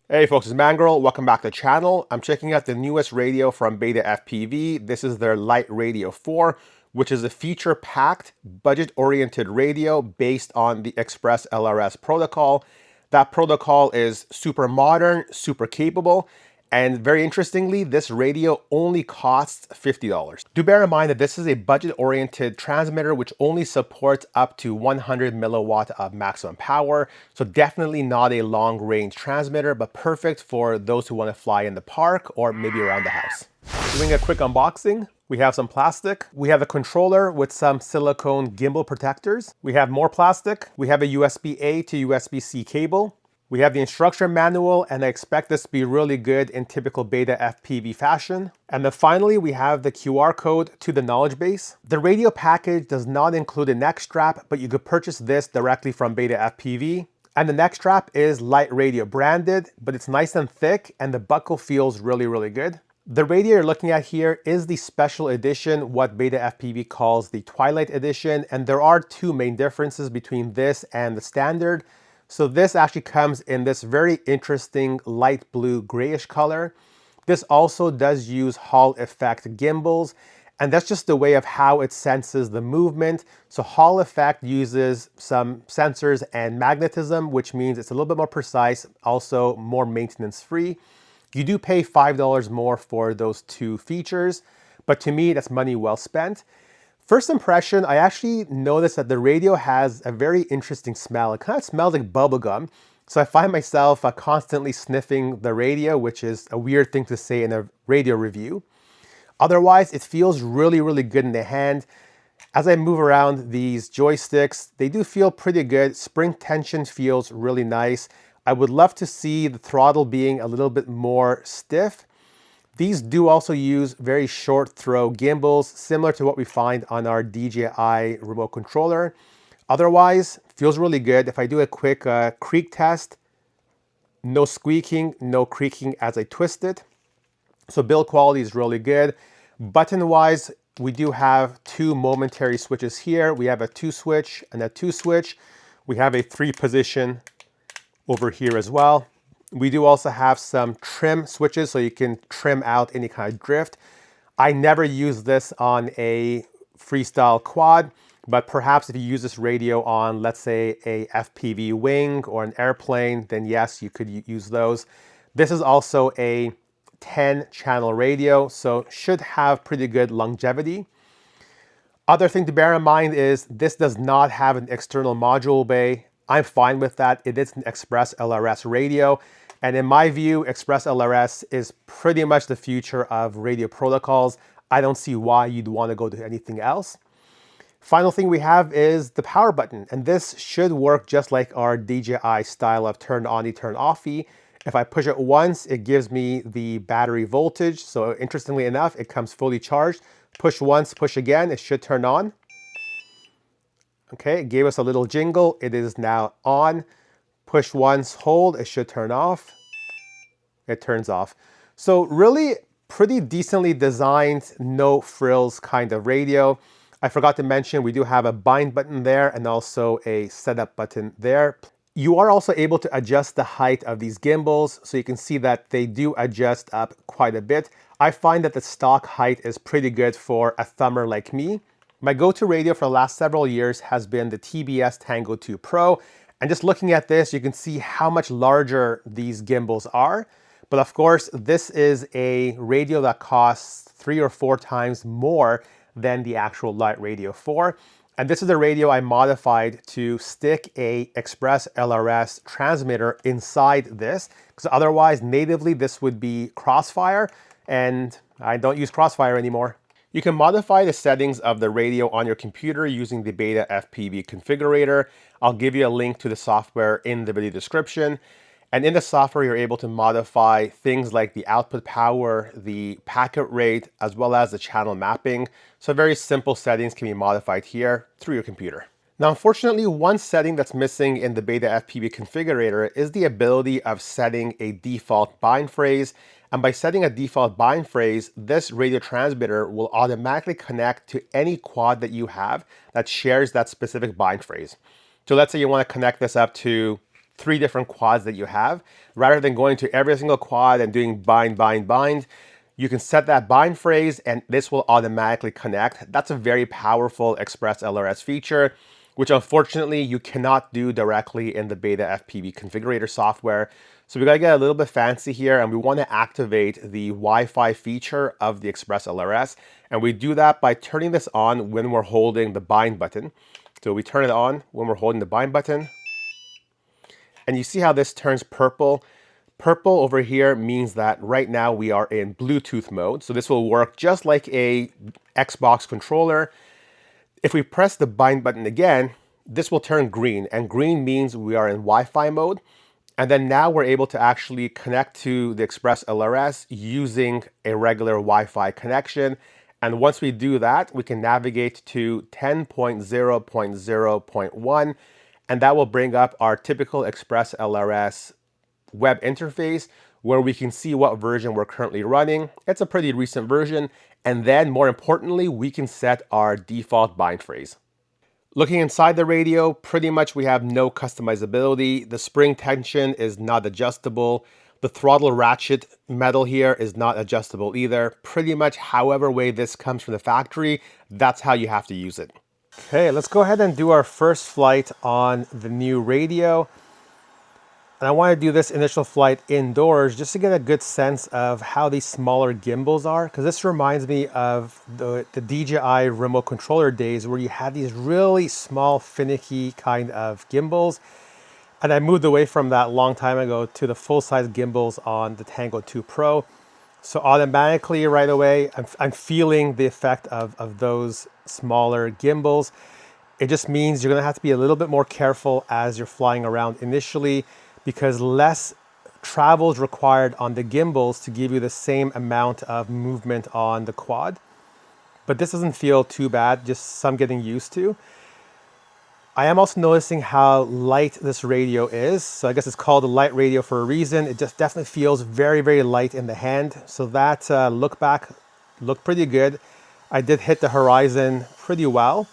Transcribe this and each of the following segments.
Hey folks, it's Mangrel. Welcome back to the channel. I'm checking out the newest radio from BetaFPV. This is their LiteRadio 4, which is a feature-packed, budget-oriented radio based on the ExpressLRS protocol. That protocol is super modern, super capable, and very interestingly, this radio only costs $50. Do bear in mind that this is a budget-oriented transmitter which only supports up to 100 milliwatt of maximum power. So definitely not a long-range transmitter, but perfect for those who want to fly in the park or maybe around the house. Doing a quick unboxing. We have some plastic. We have a controller with some silicone gimbal protectors. We have more plastic. We have a USB-A to USB-C cable. We have the instruction manual, and I expect this to be really good in typical BetaFPV fashion. And then finally, we have the QR code to the knowledge base. The radio package does not include a neck strap, but you could purchase this directly from BetaFPV. And the neck strap is LiteRadio branded, but it's nice and thick, and the buckle feels really, really good. The radio you're looking at here is the special edition, what BetaFPV calls the Twilight edition, and there are two main differences between this and the standard. So this actually comes in this very interesting light blue grayish color. This also does use Hall effect gimbals, and that's just the way of how it senses the movement. So Hall effect uses some sensors and magnetism, which means it's a little bit more precise, also more maintenance free. You do pay $5 more for those two features, but to me, that's money well spent. First impression, I actually noticed that the radio has a very interesting smell. It kind of smells like bubblegum. So I find myself constantly sniffing the radio, which is a weird thing to say in a radio review. Otherwise, it feels really, really good in the hand. As I move around these joysticks, they do feel pretty good. Spring tension feels really nice. I would love to see the throttle being a little bit more stiff. These do also use very short throw gimbals, similar to what we find on our DJI remote controller. Otherwise, feels really good. If I do a quick creak test, no squeaking, no creaking as I twist it. So build quality is really good. Button-wise, we do have two momentary switches here. We have a 2-switch and a 2-switch. We have a 3-position over here as well. We do also have some trim switches, so you can trim out any kind of drift. I never use this on a Freestyle quad, but perhaps if you use this radio on, let's say, a FPV wing or an airplane, then yes, you could use those. This is also a 10-channel radio, so should have pretty good longevity. Other thing to bear in mind is this does not have an external module bay. I'm fine with that. It is an ExpressLRS radio. And in my view, ExpressLRS is pretty much the future of radio protocols. I don't see why you'd want to go to anything else. Final thing we have is the power button. And this should work just like our DJI style of turn on-y, turn off-y. If I push it once, it gives me the battery voltage. So interestingly enough, it comes fully charged. Push once, push again, it should turn on. Okay, it gave us a little jingle. It is now on. Push once, hold, it should turn off. It turns off. So really pretty decently designed, no frills kind of radio. I forgot to mention we do have a bind button there and also a setup button there. You are also able to adjust the height of these gimbals, so you can see that they do adjust up quite a bit. I find that the stock height is pretty good for a thumber like me. My go-to radio for the last several years has been the TBS Tango 2 Pro. And just looking at this, you can see how much larger these gimbals are. But of course, this is a radio that costs 3 or 4 times more than the actual LiteRadio 4. And this is a radio I modified to stick a ExpressLRS transmitter inside this, because otherwise natively this would be Crossfire, and I don't use Crossfire anymore. You can modify the settings of the radio on your computer using the BetaFPV Configurator. I'll give you a link to the software in the video description. And in the software, you're able to modify things like the output power, the packet rate, as well as the channel mapping. So very simple settings can be modified here through your computer. Now, unfortunately, one setting that's missing in the BetaFPV Configurator is the ability of setting a default bind phrase. And by setting a default bind phrase, this radio transmitter will automatically connect to any quad that you have that shares that specific bind phrase. So let's say you want to connect this up to 3 different quads that you have. Rather than going to every single quad and doing bind, bind, bind, you can set that bind phrase and this will automatically connect. That's a very powerful ExpressLRS feature, which unfortunately you cannot do directly in the BetaFPV Configurator software. So we gotta get a little bit fancy here, and we wanna activate the Wi-Fi feature of the ExpressLRS. And we do that by turning this on when we're holding the bind button. So we turn it on when we're holding the bind button. And you see how this turns purple. Purple over here means that right now we are in Bluetooth mode. So this will work just like a Xbox controller. If we press the bind button again, this will turn green, and green means we are in Wi-Fi mode. And then now we're able to actually connect to the ExpressLRS using a regular Wi-Fi connection. And once we do that, we can navigate to 10.0.0.1, and that will bring up our typical ExpressLRS web interface where we can see what version we're currently running. It's a pretty recent version. And then more importantly, we can set our default bind phrase. Looking inside the radio, pretty much we have no customizability. The spring tension is not adjustable. The throttle ratchet metal here is not adjustable either. Pretty much however way this comes from the factory, that's how you have to use it. Okay, let's go ahead and do our first flight on the new radio. And I want to do this initial flight indoors just to get a good sense of how these smaller gimbals are, because this reminds me of the DJI remote controller days where you had these really small, finicky kind of gimbals. And I moved away from that a long time ago to the full-size gimbals on the Tango 2 Pro. So automatically right away, I'm feeling the effect of those smaller gimbals. It just means you're going to have to be a little bit more careful as you're flying around initially, because less travel is required on the gimbals to give you the same amount of movement on the quad. But this doesn't feel too bad, just some getting used to. I am also noticing how light this radio is. So I guess it's called a LiteRadio for a reason. It just definitely feels very, very light in the hand. So that look back looked pretty good. I did hit the horizon pretty well.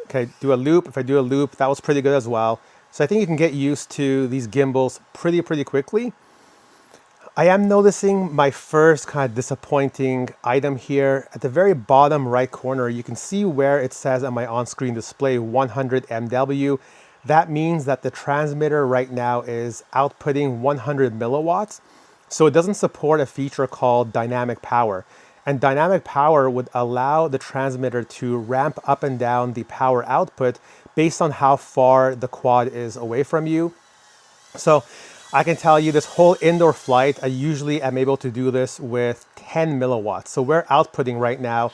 Okay, do a loop. If I do a loop, that was pretty good as well. So I think you can get used to these gimbals pretty quickly. I am noticing my first kind of disappointing item here. At the very bottom right corner, you can see where it says on my on-screen display 100 MW. That means that the transmitter right now is outputting 100 milliwatts. So it doesn't support a feature called dynamic power. And dynamic power would allow the transmitter to ramp up and down the power output based on how far the quad is away from you. So I can tell you this whole indoor flight, I usually am able to do this with 10 milliwatts. So we're outputting right now,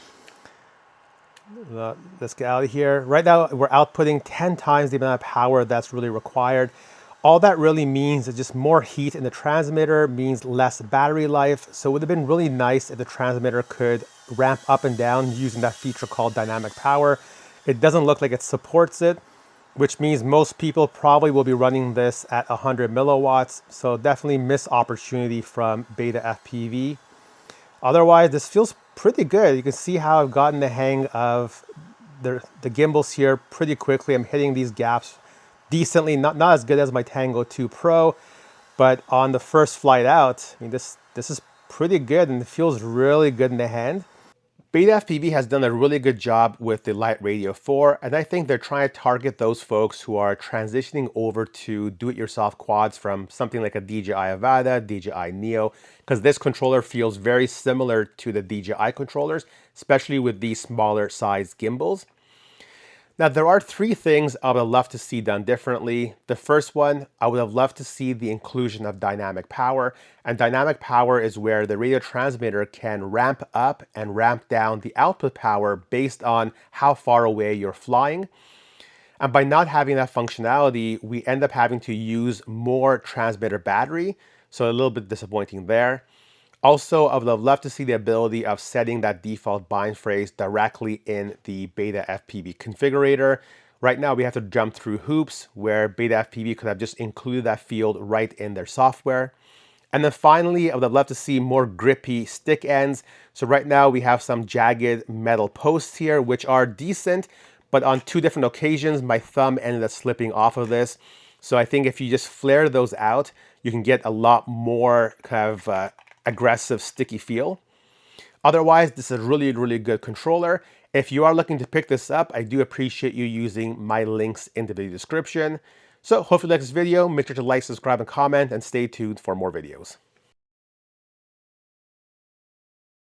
let's get out of here. Right now we're outputting 10 times the amount of power that's really required. All that really means is just more heat in the transmitter, means less battery life. So it would have been really nice if the transmitter could ramp up and down using that feature called dynamic power. It doesn't look like it supports it, which means most people probably will be running this at 100 milliwatts. So definitely missed opportunity from BetaFPV. Otherwise, this feels pretty good. You can see how I've gotten the hang of the gimbals here pretty quickly. I'm hitting these gaps decently, not as good as my Tango 2 Pro, but on the first flight out, I mean, this is pretty good and it feels really good in the hand. BetaFPV has done a really good job with the LiteRadio 4, and I think they're trying to target those folks who are transitioning over to do-it-yourself quads from something like a DJI Avata, DJI Neo, because this controller feels very similar to the DJI controllers, especially with these smaller size gimbals. Now, there are 3 things I would have loved to see done differently. The first one, I would have loved to see the inclusion of dynamic power. And dynamic power is where the radio transmitter can ramp up and ramp down the output power based on how far away you're flying. And by not having that functionality, we end up having to use more transmitter battery. So a little bit disappointing there. Also, I would have loved to see the ability of setting that default bind phrase directly in the BetaFPV configurator. Right now, we have to jump through hoops where BetaFPV could have just included that field right in their software. And then finally, I would have loved to see more grippy stick ends. So right now we have some jagged metal posts here, which are decent, but on 2 different occasions, my thumb ended up slipping off of this. So I think if you just flare those out, you can get a lot more kind of aggressive, sticky feel. Otherwise, this is a really, really good controller. If you are looking to pick this up, I do appreciate you using my links in the video description. So hopefully you like this video. Make sure to like, subscribe, and comment, and stay tuned for more videos.